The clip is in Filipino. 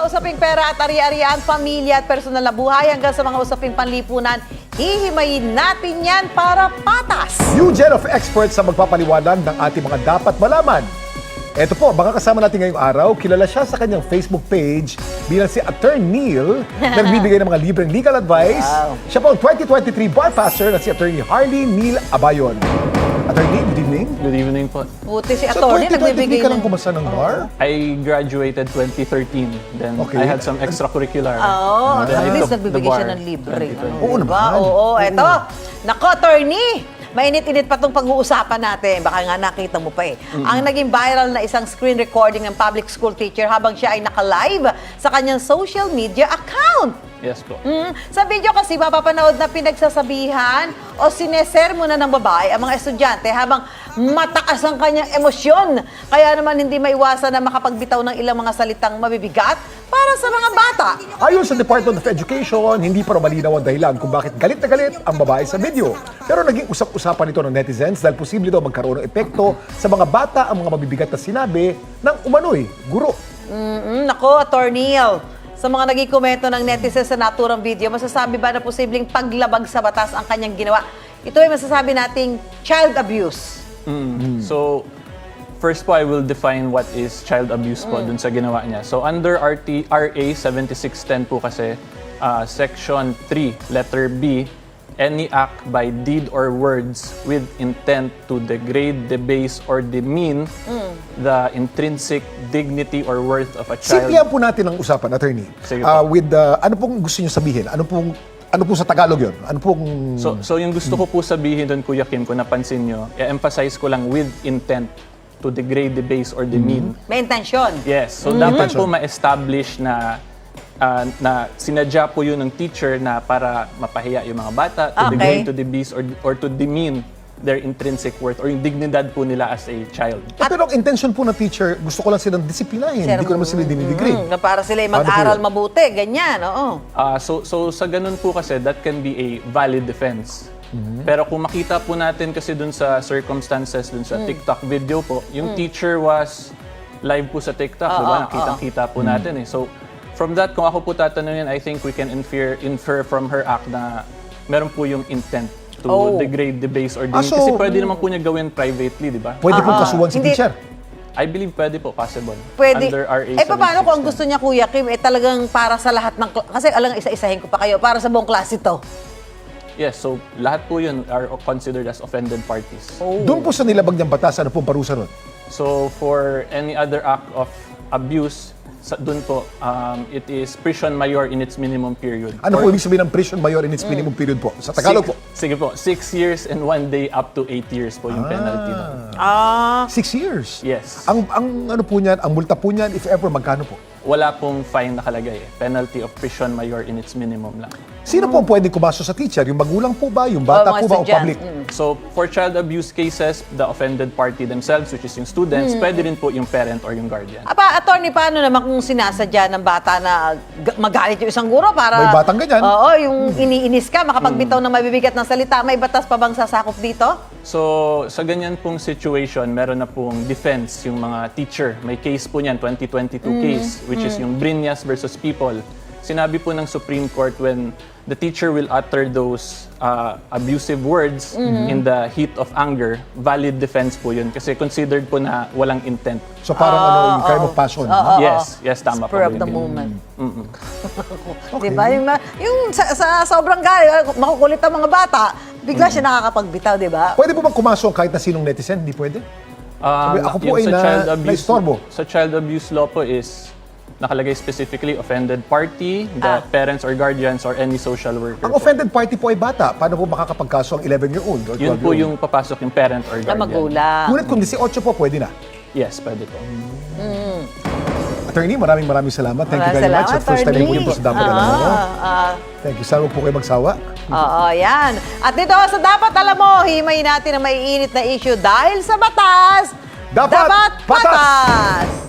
Mula usaping pera at ari-arian, pamilya at personal na buhay hanggang sa mga usaping panlipunan, hihimayin natin yan para patas. New Gen of Experts sa magpapaliwanag ng ating mga dapat malaman. Ito po, baka kasama natin ngayong araw, kilala siya sa kanyang Facebook page bilang si Attorney Neil, nagbibigay ng mga libreng legal advice. Wow. Siya po ang 2023 bar passer na si Attorney Harley Neil Abayon. Attorney, good evening. Good evening po. Buti si So, attorney 2023 nagbibigay ka lang pumasa ng bar? I graduated 2013. Then Okay. I had some extracurricular. Oo, Then at I least took the nagbibigay siya bar ng libre. 2020. Oo Diba? naman. Oo, eto. Nako, attorney! Mainit-init pa itong pag-uusapan natin. Baka nga nakita mo pa eh. Ang naging viral na isang screen recording ng public school teacher habang siya ay naka-live sa kanyang social media account. Yes po. Sa video kasi mapapanood na pinagsasabihan o sinesermo na ng babae ang mga estudyante habang mataas ang kanyang emosyon. Kaya naman hindi maiwasan na makapagbitaw ng ilang mga salitang mabibigat para sa mga bata. Ayon sa Department of Education, hindi pa malinaw ang dahilan kung bakit galit na galit ang babae sa video. Pero naging usap-usapan ito ng netizens dahil posible daw magkaroon ng epekto sa mga bata ang mga mabibigat na sinabi ng umano'y guro. Nako, Attorney Neil, sa mga naging komento ng netizens sa naturang video, masasabi ba na posibleng paglabag sa batas ang kanyang ginawa? Ito ay masasabi nating child abuse. So, first po, I will define what is child abuse po dun sa ginawa niya. So, under RA 7610 po kasi, Section 3, letter B, any act by deed or words with intent to degrade, debase, or demean the intrinsic dignity or worth of a child. Simplihan po natin ang usapan, Attorney. Sige po. Ano pong gusto niyo sabihin? Ano pong sa Tagalog yun? Ano pong... So yung gusto ko po sabihin doon, Kuya Kim, kung napansin nyo, i-emphasize ko lang with intent to degrade, debase, or demean. May intensyon. Yes. So dapat po ma-establish na sinadya po yun ng teacher na para mapahiya yung mga bata, to Okay. degrade, to debase, or to demean their intrinsic worth or yung dignidad po nila as a child. Pero ang intention po ng teacher, gusto ko lang silang disiplinahin. Hindi ko naman sila dinidegrade. Na para sila ay Paano po mag-aral yun? mabuti, ganyan, oo. So sa ganun po kasi, that can be a valid defense. Pero kung makita po natin kasi dun sa circumstances, dun sa TikTok video po, yung teacher was live po sa TikTok, diba? Nakitang-kita po natin eh. So from that, kung ako po tatanungin, I think we can infer from her act na meron po yung intent to degrade, debase, or demean. So, kasi pwede naman po niya gawin privately, di ba? Pwede pong kasuhan si Hindi. teacher. I believe pwede po, possible. Pwede. Under RA Paano kung ang 7610. gusto niya, Kuya Kim, talagang para sa lahat ng... Kasi alang isa-isahin ko pa kayo, para sa buong klase to. Yes, so lahat po yun are considered as offended parties. Doon po sa nilabag niyang batas, ano pong parusa nun? So for any other act of abuse, dun po, it is prison mayor in its minimum period. Ano po Or ibig sabihin ng prison mayor in its minimum period po? Sa Tagalog po? Sige po, 6 years and 1 day up to 8 years po yung penalty nun. 6 years? Yes. Ang ano po niyan, ang multa po niyan, if ever, magkano po? Wala pong fine nakalagay eh. Penalty of prison mayor in its minimum lang. Sino po ang pwedeng kumaso sa teacher? Yung magulang po ba? Yung bata mga po ba? O estudyante. public? So for child abuse cases, the offended party themselves, which is yung students, pwede rin po yung parent or yung guardian. Attorney, paano naman kung sinasadya ng bata na magalit yung isang guro para... May batang ganyan. Oo, yung iniinis ka, makapagbitaw ng mabibigat ng salita, may batas pa bang sasakop dito? So, sa ganyan pong situation, meron na pong defense yung mga teacher. May case po niyan, 2022 case, which is yung Brinyas versus People. Sinabi po ng Supreme Court when the teacher will utter those abusive words in the heat of anger, valid defense po yun. Kasi considered po na walang intent. So parang yung crime of passion. Yes, tama po. Spur of the yun. moment. Diba? Yung sa sobrang galit, makukulit ang mga bata, bigla siya nakakapagbitaw, diba? Pwede po bang kumaso kahit na sinong netizen? Hindi pwede? Sabi, ako po Yung ay na-istorbo. Sa child abuse law po is nakalagay specifically offended party, the parents or guardians, or any social worker. Ang po. offended party po ay bata. Paano po makakapagkaso ang 11-year-old or 12-year-old? Yun po yung papasok yung parent or Na guardian. magulang. Ngunit kung 18 po, pwede na. Yes, pwede po. Attorney, maraming salamat. Thank you Maraming very much. salamat, At first time Attorney. po sa Dapat Alam Mo. Thank you. Sana po kayo magsawa. Oo, yan. At dito sa Dapat Alam Mo, himayin natin ang maiinit na issue dahil sa batas, Dapat Patas! patas!